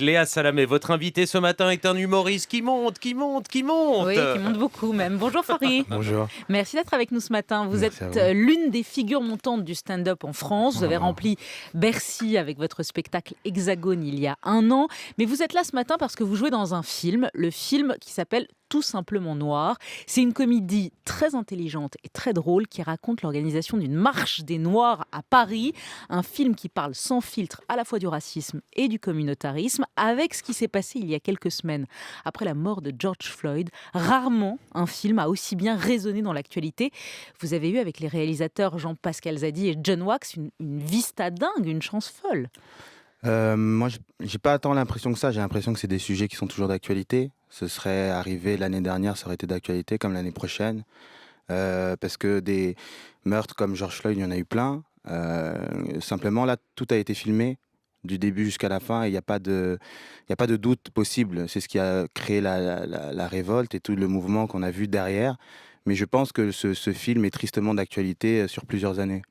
Léa Salamé, votre invité ce matin est un humoriste qui monte, qui monte, qui monte. Oui, qui monte beaucoup même. Bonjour Farid. Bonjour, Merci d'être avec nous ce matin. Vous merci à êtes vous. l'une des figures montantes du stand-up en France. Vous avez Oh. rempli Bercy avec votre spectacle Hexagone il y a un an. Mais vous êtes là ce matin parce que vous jouez dans un film, le film qui s'appelle Tout simplement Noir. C'est une comédie très intelligente et très drôle qui raconte l'organisation d'une marche des Noirs à Paris. Un film qui parle sans filtre à la fois du racisme et du communautarisme avec ce qui s'est passé il y a quelques semaines après la mort de George Floyd. Rarement un film a aussi bien résonné dans l'actualité. Vous avez eu avec les réalisateurs Jean-Pascal Zadi et John Wax une vista dingue, une chance folle. Moi, j'ai pas tant l'impression que ça. J'ai l'impression que c'est des sujets qui sont toujours d'actualité. Ce serait arrivé l'année dernière, ça aurait été d'actualité, comme l'année prochaine. Parce que des meurtres comme George Floyd, il y en a eu plein. Simplement, là, tout a été filmé du début jusqu'à la fin et il n'y a pas de, il y a pas de doute possible. C'est ce qui a créé la révolte et tout le mouvement qu'on a vu derrière. Mais je pense que ce film est tristement d'actualité sur plusieurs années.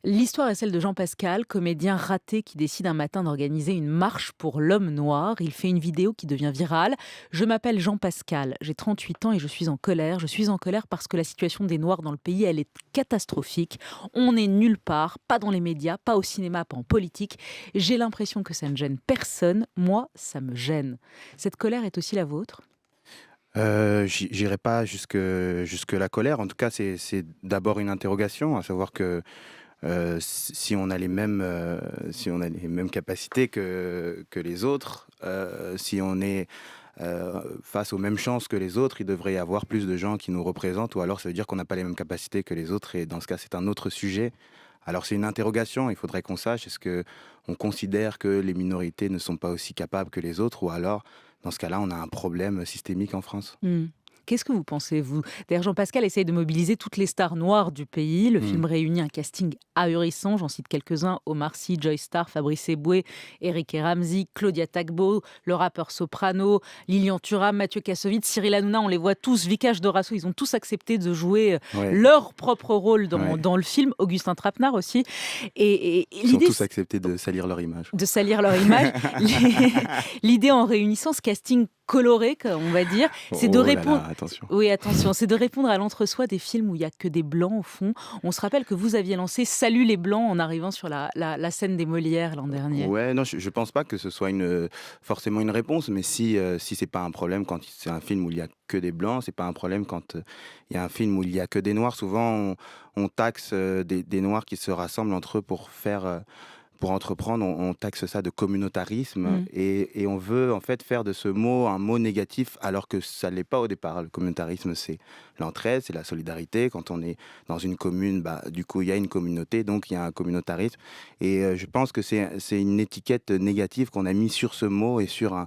L'histoire est celle de Jean Pascal, comédien raté qui décide un matin d'organiser une marche pour l'homme noir. Il fait une vidéo qui devient virale. Je m'appelle Jean Pascal, j'ai 38 ans et je suis en colère. Je suis en colère parce que la situation des Noirs dans le pays, elle est catastrophique. On n'est nulle part, pas dans les médias, pas au cinéma, pas en politique. J'ai l'impression que ça ne gêne personne. Moi, ça me gêne. Cette colère est aussi la vôtre ? J'irai pas jusque la colère. En tout cas, c'est d'abord une interrogation, à savoir que si on a si on a les mêmes capacités que les autres, si on est face aux mêmes chances que les autres, il devrait y avoir plus de gens qui nous représentent, ou alors ça veut dire qu'on n'a pas les mêmes capacités que les autres, et dans ce cas, c'est un autre sujet. Alors c'est une interrogation, il faudrait qu'on sache, est-ce que on considère que les minorités ne sont pas aussi capables que les autres, ou alors, dans ce cas-là, on a un problème systémique en France. Hmm. Qu'est-ce que vous pensez, vous ? D'ailleurs, Jean-Pascal essaye de mobiliser toutes les stars noires du pays. Le Hmm. film réunit un casting ahurissant. J'en cite quelques-uns. Omar Sy, Joy Starr, Fabrice Eboué, Eric et Ramsey, Claudia Tagbo, le rappeur Soprano, Lilian Thuram, Mathieu Kassovitz, Cyril Hanouna. On les voit tous. Vikash Dorasso, ils ont tous accepté de jouer Ouais, leur propre rôle ouais. dans le film. Augustin Trapenard aussi. Et Ils ont l'idée, tous accepté de salir leur image. de salir leur image. L'idée en réunissant ce casting coloré, on va dire, c'est de Oh là répondre. là, attention. Oui, attention, c'est de répondre à l'entre-soi des films où il y a que des blancs au fond. On se rappelle que vous aviez lancé Salut les blancs en arrivant sur la scène des Molières l'an dernier. Ouais, non, je pense pas que ce soit forcément une réponse, mais si c'est pas un problème quand c'est un film où il y a que des blancs, c'est pas un problème quand il y a un film où il y a que des noirs. Souvent, on taxe des noirs qui se rassemblent entre eux pour entreprendre, on taxe ça de communautarisme Mm. et on veut en fait faire de ce mot un mot négatif alors que ça l'est pas au départ. Le communautarisme, c'est l'entraide, c'est la solidarité. Quand on est dans une commune, bah, du coup, il y a une communauté, donc il y a un communautarisme. Et je pense que c'est une étiquette négative qu'on a mis sur ce mot et sur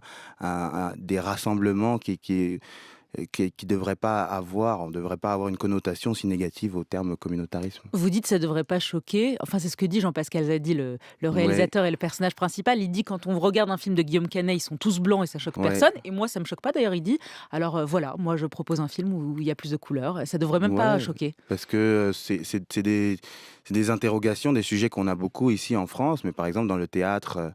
des rassemblements qui devraient pas avoir, on ne devrait pas avoir une connotation si négative au terme communautarisme. Vous dites que ça ne devrait pas choquer. Enfin, c'est ce que dit Jean-Pascal Zadi, le Ouais, réalisateur et le personnage principal. Il dit quand on regarde un film de Guillaume Canet, ils sont tous blancs et ça choque ouais. personne. Et moi, ça me choque pas. D'ailleurs, il dit alors voilà, moi je propose un film où il y a plus de couleurs. Ça devrait même pas Ouais, choquer. parce que c'est des interrogations, des sujets qu'on a beaucoup ici en France, mais par exemple dans le théâtre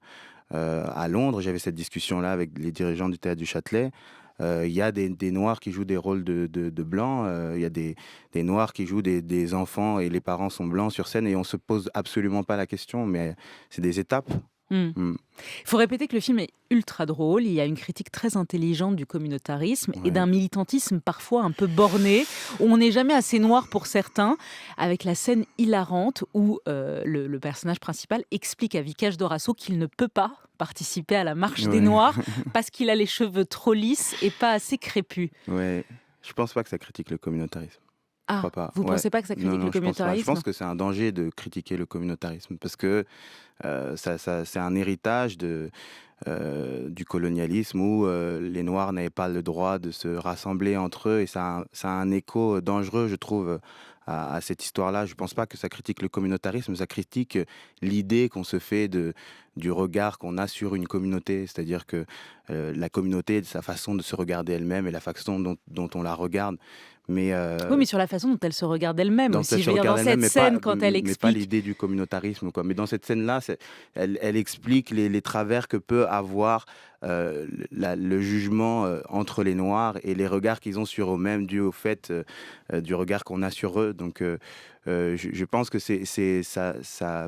à Londres, j'avais cette discussion-là avec les dirigeants du théâtre du Châtelet. Il y a des Noirs qui jouent des rôles de Blancs, il y a des Noirs qui jouent des enfants et les parents sont blancs sur scène et on se pose absolument pas la question, mais c'est des étapes. Hmm. Mm. Il faut répéter que le film est ultra drôle. Il y a une critique très intelligente du communautarisme et Ouais. d'un militantisme parfois un peu borné, où on n'est jamais assez noir pour certains, avec la scène hilarante où le personnage principal explique à Vikash Dorasso qu'il ne peut pas participer à la marche des Ouais. Noirs parce qu'il a les cheveux trop lisses et pas assez crépus. Ouais. Je pense pas que ça critique le communautarisme. Je Ah, crois pas. vous Ouais. pensez pas que ça Non, critique le non, je pense pas. Je communautarisme ? pense que c'est un danger de critiquer le communautarisme parce que c'est un héritage du colonialisme où les Noirs n'avaient pas le droit de se rassembler entre eux et ça a un écho dangereux, je trouve, à cette histoire-là. Je ne pense pas que ça critique le communautarisme, ça critique l'idée qu'on se fait du regard qu'on a sur une communauté. C'est-à-dire que la communauté, sa façon de se regarder elle-même et la façon dont on la regarde. Mais, Oui, mais sur la façon dont elle se regarde elle-même dans aussi. cette, Je veux dire, dans cette scène, quand elle mais pas explique. l'idée du communautarisme, quoi. Mais dans cette scène-là, elle explique les travers que peut avoir le jugement entre les Noirs et les regards qu'ils ont sur eux-mêmes dû au fait du regard qu'on a sur eux. Donc, je pense que ça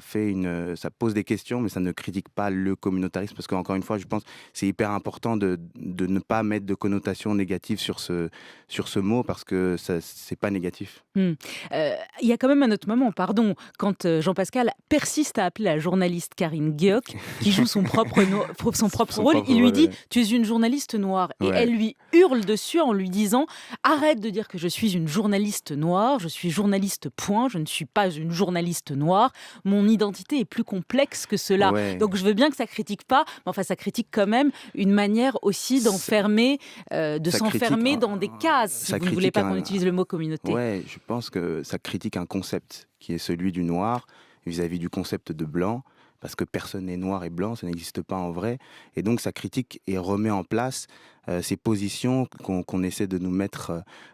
pose des questions, mais ça ne critique pas le communautarisme, parce qu'encore une fois, je pense que c'est hyper important de ne pas mettre de connotation négative sur ce mot, parce que c'est pas négatif. Il y a quand même un autre moment, pardon, quand Jean-Pascal persiste à appeler la journaliste Karine Guéoc, qui joue son propre rôle. Il lui dit « Tu es une journaliste noire ». Et Ouais. elle lui hurle dessus en lui disant « Arrête de dire que je suis une journaliste noire, je suis journaliste point, je ne suis pas une journaliste noire. Mon identité est plus complexe que cela. Ouais. Donc je veux bien que ça critique pas, mais enfin ça critique quand même une manière aussi d'enfermer, de Ça s'enfermer critique dans des cases, si ça vous ne voulez critique pas qu'on utilise le mot communauté. Ouais, je pense que ça critique un concept qui est celui du noir vis-à-vis du concept de blanc, parce que personne n'est noir et blanc, ça n'existe pas en vrai. Et donc ça critique et remet en place ces positions qu'on essaie de nous mettre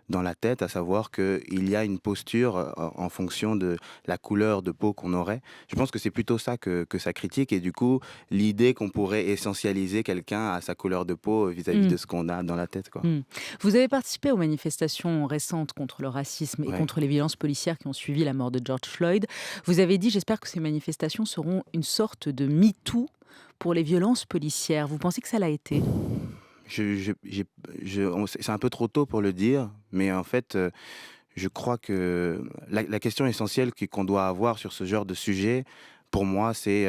dans la tête, à savoir qu'il y a une posture en fonction de la couleur de peau qu'on aurait. Je pense que c'est plutôt ça que ça critique, et du coup, l'idée qu'on pourrait essentialiser quelqu'un à sa couleur de peau vis-à-vis de ce qu'on a dans la tête, quoi. Vous avez participé aux manifestations récentes contre le racisme et Ouais. contre les violences policières qui ont suivi la mort de George Floyd. Vous avez dit « J'espère que ces manifestations seront une sorte de MeToo pour les violences policières ». Vous pensez que ça l'a été ? C'est un peu trop tôt pour le dire, mais en fait, je crois que la question essentielle qu'on doit avoir sur ce genre de sujet, pour moi, c'est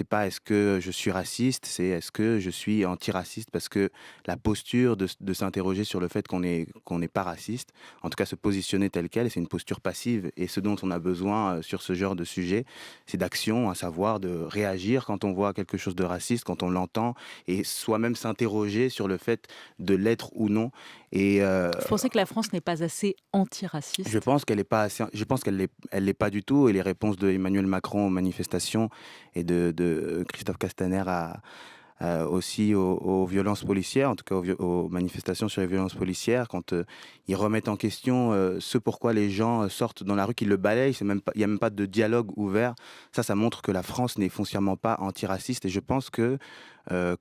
pas est-ce que je suis raciste, c'est est-ce que je suis antiraciste, parce que la posture de s'interroger sur le fait qu'on n'est pas raciste, en tout cas se positionner tel quel, c'est une posture passive, et ce dont on a besoin sur ce genre de sujet, c'est d'action, à savoir de réagir quand on voit quelque chose de raciste, quand on l'entend, et soi-même s'interroger sur le fait de l'être ou non. Et Vous pensez que la France n'est pas assez antiraciste ? je pense qu'elle est pas assez, je pense qu'elle l'est pas du tout, et les réponses de Emmanuel Macron aux manifestations et de Christophe Castaner aussi aux violences policières, en tout cas aux manifestations sur les violences policières, quand ils remettent en question ce pourquoi les gens sortent dans la rue, qu'ils le balayent, il n'y a même pas de dialogue ouvert. Ça montre que la France n'est foncièrement pas antiraciste, et je pense que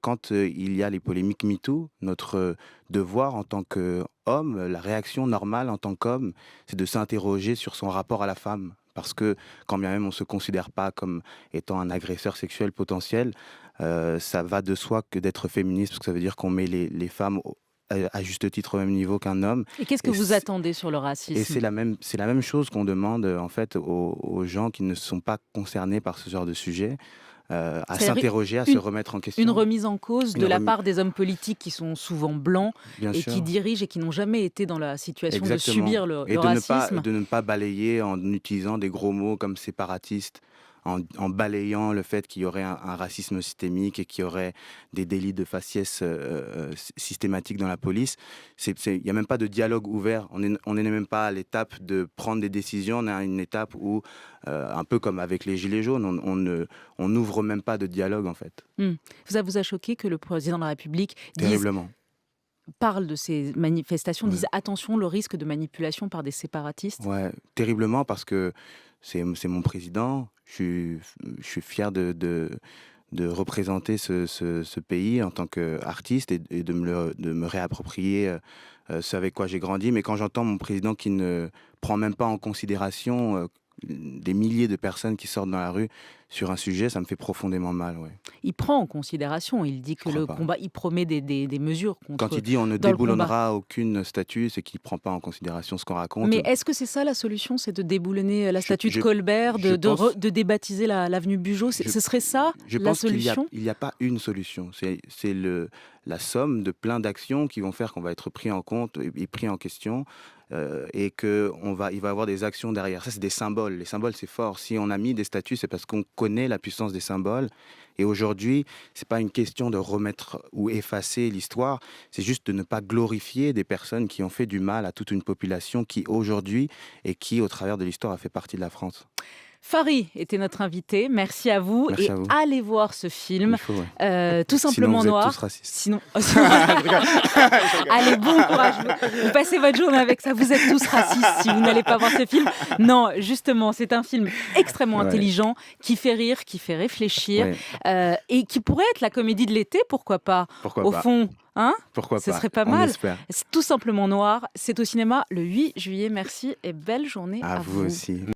quand il y a les polémiques MeToo, notre devoir en tant qu'homme, la réaction normale en tant qu'homme, c'est de s'interroger sur son rapport à la femme. Parce que quand bien même on ne se considère pas comme étant un agresseur sexuel potentiel, ça va de soi que d'être féministe, parce que ça veut dire qu'on met les femmes à juste titre au même niveau qu'un homme. Et qu'est-ce que vous attendez sur le Et racisme ? c'est la même chose qu'on demande en fait aux gens qui ne sont pas concernés par ce genre de sujet, à C'est-à-dire s'interroger, à se remettre en question. Une remise en cause Une de la remise- part des hommes politiques qui sont souvent blancs Bien et sûr. qui dirigent et qui n'ont jamais été dans la situation Exactement. de subir le Et racisme. de ne pas balayer en utilisant des gros mots comme séparatiste, en balayant le fait qu'il y aurait un racisme systémique et qu'il y aurait des délits de faciès systématiques dans la police. Il n'y a même pas de dialogue ouvert. On n'est même pas à l'étape de prendre des décisions. On est à une étape où, un peu comme avec les Gilets jaunes, on n'ouvre même pas de dialogue, en fait. Ça vous a choqué que le président de la République Terriblement. parle de ces manifestations, Ouais. dise attention le risque de manipulation par des séparatistes ? Ouais, terriblement, parce que c'est mon président. Je suis fier de représenter ce pays en tant qu'artiste, et de me réapproprier ce avec quoi j'ai grandi. Mais quand j'entends mon président qui ne prend même pas en considération des milliers de personnes qui sortent dans la rue sur un sujet, ça me fait profondément mal. Ouais. Il prend en considération, il dit que Je crois le pas. combat, il promet des mesures contre... Quand il dit on ne dans le déboulonnera aucune statue, c'est qu'il ne prend pas en considération ce qu'on raconte. Mais est-ce que c'est ça la solution, c'est de déboulonner la statue de je Colbert, je pense- de débaptiser l'avenue Bugeaud ? Je- Ce serait ça Je la pense qu'il solution ? n'y a pas une solution. C'est la somme de plein d'actions qui vont faire qu'on va être pris en compte et pris en question. et il va y avoir des actions derrière. Ça, c'est des symboles. Les symboles, c'est fort. Si on a mis des statues, c'est parce qu'on connaît la puissance des symboles. Et aujourd'hui, c'est pas une question de remettre ou effacer l'histoire, c'est juste de ne pas glorifier des personnes qui ont fait du mal à toute une population qui aujourd'hui et qui, au travers de l'histoire, a fait partie de la France. Fary était notre invité. Merci à vous. Merci Et à vous. allez voir ce film, Il faut, ouais. Tout Sinon, simplement vous êtes noir. tous racistes. Sinon, allez, bon courage. Vous passez votre journée avec ça. Vous êtes tous racistes si vous n'allez pas voir ce film. Non, justement, c'est un film extrêmement Ouais. intelligent, qui fait rire, qui fait réfléchir, Ouais. et qui pourrait être la comédie de l'été, pourquoi pas. Pourquoi Au pas fond, hein, Pourquoi ce pas serait pas On mal. espère. C'est Tout simplement noir. C'est au cinéma le 8 juillet. Merci et belle journée à À vous aussi.